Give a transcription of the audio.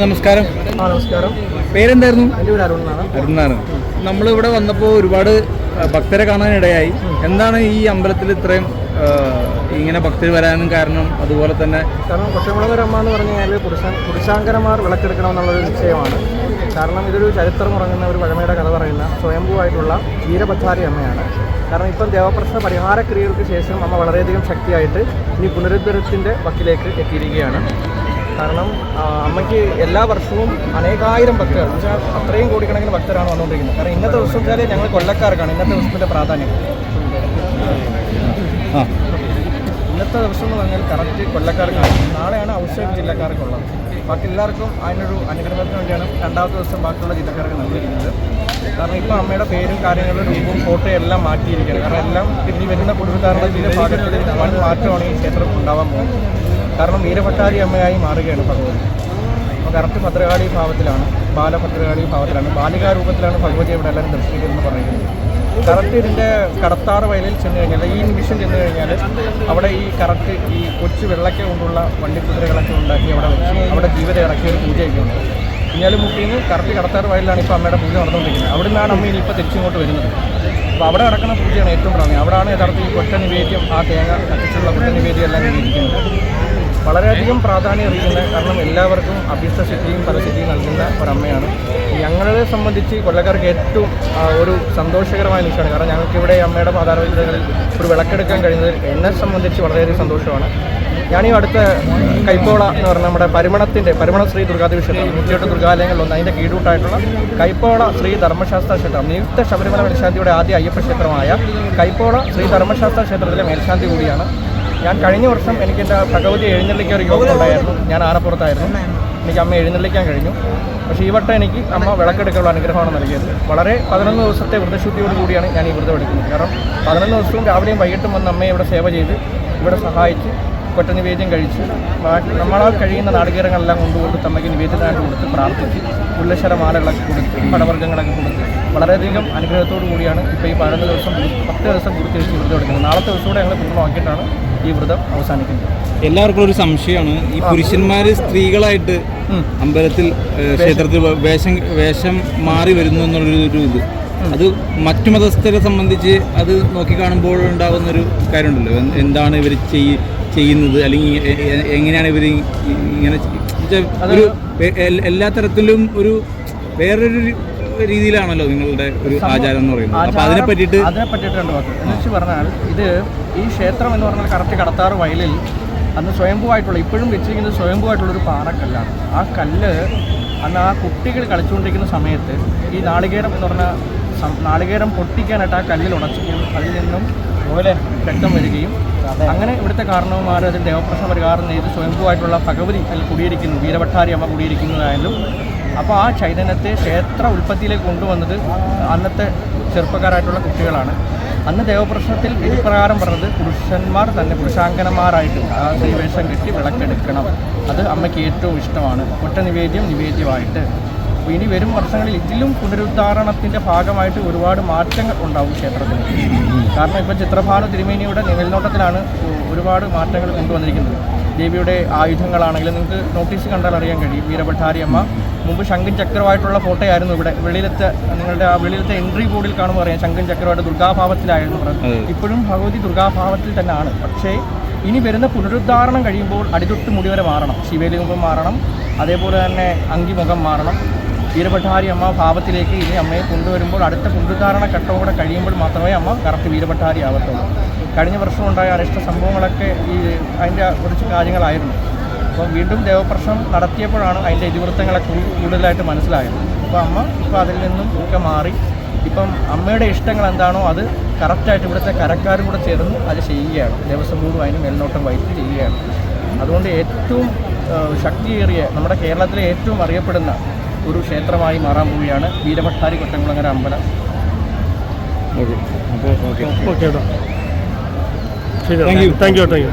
നമസ്കാരം. നമസ്കാരം. പേരെന്തായിരുന്നു? എൻ്റെ പേര് അരുണാണ്. നമ്മളിവിടെ വന്നപ്പോൾ ഒരുപാട് ഭക്തരെ കാണാനിടയായി. എന്താണ് ഈ അമ്പലത്തിൽ ഇത്രയും ഇങ്ങനെ ഭക്തർ വരാനും കാരണം? അതുപോലെ തന്നെ കാരണം കൊച്ചമുളകര അമ്മ എന്ന് പറഞ്ഞു കഴിഞ്ഞാൽ പുരുഷാങ്കരന്മാർ വിളക്കെടുക്കണമെന്നുള്ളൊരു നിശ്ചയമാണ്. കാരണം ഇതൊരു ചരിത്രം ഉറങ്ങുന്ന ഒരു പഴമയുടെ കഥ പറയുന്ന സ്വയംഭൂവായിട്ടുള്ള വീരഭദ്രാരി അമ്മയാണ്. കാരണം ഇപ്പം ദേവപ്രശ്ന പരിഹാര ക്രിയകൾക്ക് ശേഷം അമ്മ വളരെയധികം ശക്തിയായിട്ട് ഇനി പുനരുദ്ധരത്തിൻ്റെ വക്കിലേക്ക് എത്തിയിരിക്കുകയാണ്. കാരണം അമ്മയ്ക്ക് എല്ലാ വർഷവും അനേകായിരം ഭക്തർ എന്നുവെച്ചാൽ അത്രയും കോടിക്കണക്കിന് ഭക്തരാണ് വന്നുകൊണ്ടിരിക്കുന്നത്. കാരണം ഇന്നത്തെ ദിവസം വെച്ചാൽ ഞങ്ങൾ കൊല്ലക്കാർക്കാണ് ഇന്നത്തെ ദിവസത്തിൻ്റെ പ്രാധാന്യം. ഇന്നത്തെ ദിവസം എന്ന് പറഞ്ഞാൽ കറക്റ്റ് കൊല്ലക്കാർക്കാണ്. നാളെയാണ് ഔഷധ ജില്ലക്കാർക്കുള്ളത്. ബാക്കി എല്ലാവർക്കും അതിനൊരു അനുഗ്രഹത്തിന് വേണ്ടിയാണ് രണ്ടാമത്തെ ദിവസം ബാക്കിയുള്ള ജില്ലക്കാർക്ക് നൽകിയിരിക്കുന്നത്. കാരണം ഇപ്പോൾ അമ്മയുടെ പേരും കാര്യങ്ങളും രൂപവും ഫോട്ടോയും എല്ലാം മാറ്റിയിരിക്കുകയാണ്. കാരണം എല്ലാം ഇനി വരുന്ന പുനരുദ്ധാരണത്തിൻ്റെ ഭാഗത്തിൽ വൻ മാറ്റമാണ് ഈ ക്ഷേത്രം ഉണ്ടാവാൻ പോകുന്നത്. കാരണം വീരഭദ്രാരി അമ്മയായി മാറുകയാണ് ഭഗവതി. അപ്പോൾ കറക്റ്റ് ഭദ്രകാളി ഭാവത്തിലാണ്, ബാലഭദ്രകാളി ഭാവത്തിലാണ്, ബാലികാരൂപത്തിലാണ് ഭഗവതി ഇവിടെ എല്ലാവരും ദർശിക്കുന്നതെന്ന് പറയുന്നത്. കറക്റ്റ് ഇതിൻ്റെ കടത്താറ് വയലിൽ ചെന്ന് കഴിഞ്ഞാൽ ഈ നിമിഷം ചെന്ന് കഴിഞ്ഞാൽ അവിടെ ഈ കറക്റ്റ് ഈ കൊച്ചു വെള്ളക്ക കൊണ്ടുള്ള വണ്ടിക്കുതിരകളൊക്കെ ഉണ്ടാക്കി അവിടെ വെച്ച് അവിടെ ജീവിതം ഇറക്കിയ ഒരു പൂജയൊക്കെ ഉണ്ട്. കുഞ്ഞാലുമുട്ടിന്ന് കറക്റ്റ് കടത്താറ് വയലിലാണ് ഇപ്പോൾ അമ്മയുടെ പൂജ നടന്നുകൊണ്ടിരിക്കുന്നത്. അവിടെ നിന്നാണ് അമ്മ ഇനിയിപ്പോൾ തിരിച്ചിങ്ങോട്ട് വരുന്നത്. അപ്പോൾ അവിടെ നടക്കുന്ന പൂജയാണ് ഏറ്റവും പ്രാധാന്യം. അവിടെയാണ് യഥാർത്ഥത്തിൽ ഈ കൊറ്റ നിവേദ്യം, ആ തേങ്ങ കത്തിച്ചുള്ള കൊറ്റ നിവേദ്യം എല്ലാം നിവേദിക്കുന്നത്. വളരെയധികം പ്രാധാന്യം അറിയിക്കുന്ന, കാരണം എല്ലാവർക്കും അഭീഷ്ടസിദ്ധിയും ഫലസിദ്ധിയും നൽകുന്ന ഒരമ്മയാണ്. ഞങ്ങളെ സംബന്ധിച്ച് കൊല്ലക്കാർക്ക് ഏറ്റവും ഒരു സന്തോഷകരമായ നിമിഷമാണ്. കാരണം ഞങ്ങൾക്കിവിടെ അമ്മയുടെ പാതാളങ്ങളിൽ ഒരു വിളക്കെടുക്കാൻ കഴിയുന്നത് എന്നെ സംബന്ധിച്ച് വളരെയധികം സന്തോഷമാണ്. ഞാനീ അടുത്ത കൈപ്പോള എന്ന് പറഞ്ഞാൽ നമ്മുടെ പരിമണ ശ്രീ ദുർഗാദേവി ക്ഷേത്രം 108 ദുർഗാലയങ്ങളിലൊന്ന്, അതിൻ്റെ കീഴൂട്ടായിട്ടുള്ള കൈപ്പോള ശ്രീ ധർമ്മശാസ്ത്ര ക്ഷേത്രം, നിയുക്ത ശബരിമല മേൽശാന്തിയുടെ ആദ്യ അയ്യപ്പ ക്ഷേത്രമായ കൈപ്പോള ശ്രീ ധർമ്മശാസ്ത്ര ക്ഷേത്രത്തിലെ മേൽശാന്തി കൂടിയാണ് ഞാൻ. കഴിഞ്ഞ വർഷം എനിക്ക് എൻ്റെ ഭഗവതി എഴുന്നള്ളിക്കാൻ ഒരു യോഗം ഉണ്ടായിരുന്നു. ഞാൻ ആനപ്പുറത്തായിരുന്നു. എനിക്ക് അമ്മ എഴുന്നള്ളിക്കാൻ കഴിഞ്ഞു. പക്ഷേ ഈ വട്ടം എനിക്ക് അമ്മ വിളക്കെടുക്കാനുള്ള അനുഗ്രഹമാണ് നൽകിയത്. വളരെ 11 ദിവസത്തെ വ്രതശുദ്ധിയോട് കൂടിയാണ് ഞാൻ ഈ വ്രതം എടുക്കുന്നത്. കാരണം 11 ദിവസവും രാവിലെയും വൈകിട്ടും വന്ന് അമ്മയെ ഇവിടെ സേവ ചെയ്ത് ഇവിടെ സഹായിച്ച് കൊറ്റ നിവേദ്യം കഴിച്ച് നമ്മളാൽ കഴിയുന്ന നാളികേരങ്ങളെല്ലാം കൊണ്ടുകൊടുത്ത് അമ്മയ്ക്ക് നിവേദ്യമായിട്ട് കൊടുത്ത് പ്രാർത്ഥിച്ച് ഉല്ലശ്വര മാലകളൊക്കെ കൊടുത്ത് പടവർഗ്ഗങ്ങളൊക്കെ കൊടുത്ത് വളരെയധികം അനുഗ്രഹത്തോടു കൂടിയാണ് ഇപ്പോൾ ഈ 10 ദിവസം പൂർത്തീകരിച്ച് വ്രതം എടുക്കുന്നത്. നാളത്തെ ദിവസത്തോടെ ഞങ്ങൾ പൂർണ്ണമാക്കിയിട്ടാണ് ഈ വ്രതം അവസാനിക്കുന്നത്. എല്ലാവർക്കും ഒരു സംശയമാണ്, ഈ പുരുഷന്മാർ സ്ത്രീകളായിട്ട് അമ്പലത്തിൽ ക്ഷേത്രത്തിൽ വേഷം മാറി വരുന്നു എന്നുള്ളൊരു ഇത്, അത് മറ്റു മതസ്ഥരെ സംബന്ധിച്ച് അത് നോക്കിക്കാണുമ്പോൾ ഉണ്ടാകുന്നൊരു കാര്യമുണ്ടല്ലോ. എന്താണ് ഇവർ ചെയ്യുന്നത്, അല്ലെങ്കിൽ എങ്ങനെയാണ് ഇവർ ഇങ്ങനെ ഒരു എല്ലാ തരത്തിലും ഒരു വേറൊരു രീതിയിലാണല്ലോ നിങ്ങളുടെ ഒരു ആചാരം എന്ന് പറയുന്നത്. അപ്പോൾ അതിനെ പറ്റിയിട്ട് രണ്ട് വാക്ക് എന്ന് വെച്ച് പറഞ്ഞാൽ, ഇത് ഈ ക്ഷേത്രം എന്ന് പറഞ്ഞാൽ കറക്റ്റ് കടത്താറ് വയലിൽ അന്ന് സ്വയംഭൂവായിട്ടുള്ള, ഇപ്പോഴും വെച്ചിരിക്കുന്നത് സ്വയംഭൂവായിട്ടുള്ളൊരു പാറക്കല്ലാണ്. ആ കല്ല് അന്ന് ആ കുട്ടികൾ കളിച്ചുകൊണ്ടിരിക്കുന്ന സമയത്ത് ഈ നാളികേരം എന്ന് പറഞ്ഞാൽ നാളികേരം പൊട്ടിക്കാനായിട്ട് ആ കല്ലിൽ ഉടച്ചപ്പോൾ അതിൽ നിന്നും പോലെ രക്തം വരികയും അങ്ങനെ ഇവിടുത്തെ കാരണവന്മാർ അതിൽ ദേവപ്രശ്ന പരിഹാരം ചെയ്ത് സ്വയംഭൂവായിട്ടുള്ള ഭഗവതി അതിൽ കുടിയിരിക്കുന്നു, വീരഭദ്രാരി അമ്മ കുടിയിരിക്കുന്നതായാലും. അപ്പോൾ ആ ചൈതന്യത്തെ ക്ഷേത്ര ഉൽപ്പത്തിയിലേക്ക് കൊണ്ടുവന്നത് അന്നത്തെ ചെറുപ്പക്കാരായിട്ടുള്ള കുട്ടികളാണ്. അന്ന് ദേവപ്രശ്നത്തിൽ ഇപ്രകാരം പറഞ്ഞത് പുരുഷന്മാർ തന്നെ പുരുഷാങ്കനന്മാരായിട്ട് ആ ശ്രീവേഷം കെട്ടി വിളക്കെടുക്കണം, അത് അമ്മയ്ക്ക് ഏറ്റവും ഇഷ്ടമാണ്. ഒറ്റ നിവേദ്യമായിട്ട്. അപ്പോൾ ഇനി വരും വർഷങ്ങളിൽ ഇതിലും പുനരുദ്ധാരണത്തിൻ്റെ ഭാഗമായിട്ട് ഒരുപാട് മാറ്റങ്ങൾ ഉണ്ടാവും ക്ഷേത്രത്തിൽ. കാരണം ഇപ്പം ചിത്രഭാനു തിരുമേനിയുടെ മേൽനോട്ടത്തിലാണ് ഒരുപാട് മാറ്റങ്ങൾ കൊണ്ടുവന്നിരിക്കുന്നത്. ദേവിയുടെ ആയുധങ്ങളാണെങ്കിലും നിങ്ങൾക്ക് നോട്ടീസ് കണ്ടാൽ അറിയാൻ കഴിയും. വീരഭദ്രാരി അമ്മ മുമ്പ് ശംഖും ചക്രമായിട്ടുള്ള ഫോട്ടോയായിരുന്നു ഇവിടെ. നിങ്ങളുടെ ആ വെളിയിലത്തെ എൻട്രി ബോർഡിൽ കാണുമ്പോൾ അറിയാം ശംഖും ചക്രമായിട്ട് ദുർഗാഭാവത്തിലായിരുന്നു പറയുന്നത്. ഇപ്പോഴും ഭഗവതി ദുർഗാഭാവത്തിൽ തന്നെയാണ്. പക്ഷേ ഇനി വരുന്ന പുനരുദ്ധാരണം കഴിയുമ്പോൾ അടിതൊട്ട് മുടി വരെ മാറണം. ശിവേലിമുഖം മാറണം, അതേപോലെ തന്നെ അങ്കിമുഖം മാറണം. വീരഭദ്രാരി അമ്മ ഭാവത്തിലേക്ക് ഇനി അമ്മയെ കൊണ്ടുവരുമ്പോൾ അടുത്ത പുനരുദ്ധാരണ ഘട്ടവും കൂടെ കഴിയുമ്പോൾ മാത്രമേ അമ്മ കറക്റ്റ് വീരഭദ്രാരി ആവത്തുള്ളൂ. കഴിഞ്ഞ വർഷം ഉണ്ടായ അനിഷ്ട സംഭവങ്ങളൊക്കെ അതിൻ്റെ കുറച്ച് കാര്യങ്ങളായിരുന്നു. അപ്പം വീണ്ടും ദേവപ്രശ്നം നടത്തിയപ്പോഴാണ് അതിൻ്റെ ഇതിവൃത്തങ്ങളൊക്കെ കൂടുതലായിട്ട് മനസ്സിലായത്. അപ്പോൾ അമ്മ ഇപ്പോൾ അതിൽ നിന്നും ഒക്കെ മാറി ഇപ്പം അമ്മയുടെ ഇഷ്ടങ്ങൾ എന്താണോ അത് കറക്റ്റായിട്ട് ഇവിടുത്തെ കരക്കാരും കൂടെ ചേർന്ന് അത് ചെയ്യുകയാണ്. ദേവസ്വം ബോർഡും അതിന് മേൽനോട്ടം വഹിച്ച് ചെയ്യുകയാണ്. അതുകൊണ്ട് ഏറ്റവും ശക്തിയേറിയ നമ്മുടെ കേരളത്തിലെ ഏറ്റവും അറിയപ്പെടുന്ന ഒരു ക്ഷേത്രമായി മാറാൻ പോവുകയാണ് വീരഭദ്രാരി കൊറ്റംകുളങ്ങര അമ്പലം. Okay, thank you.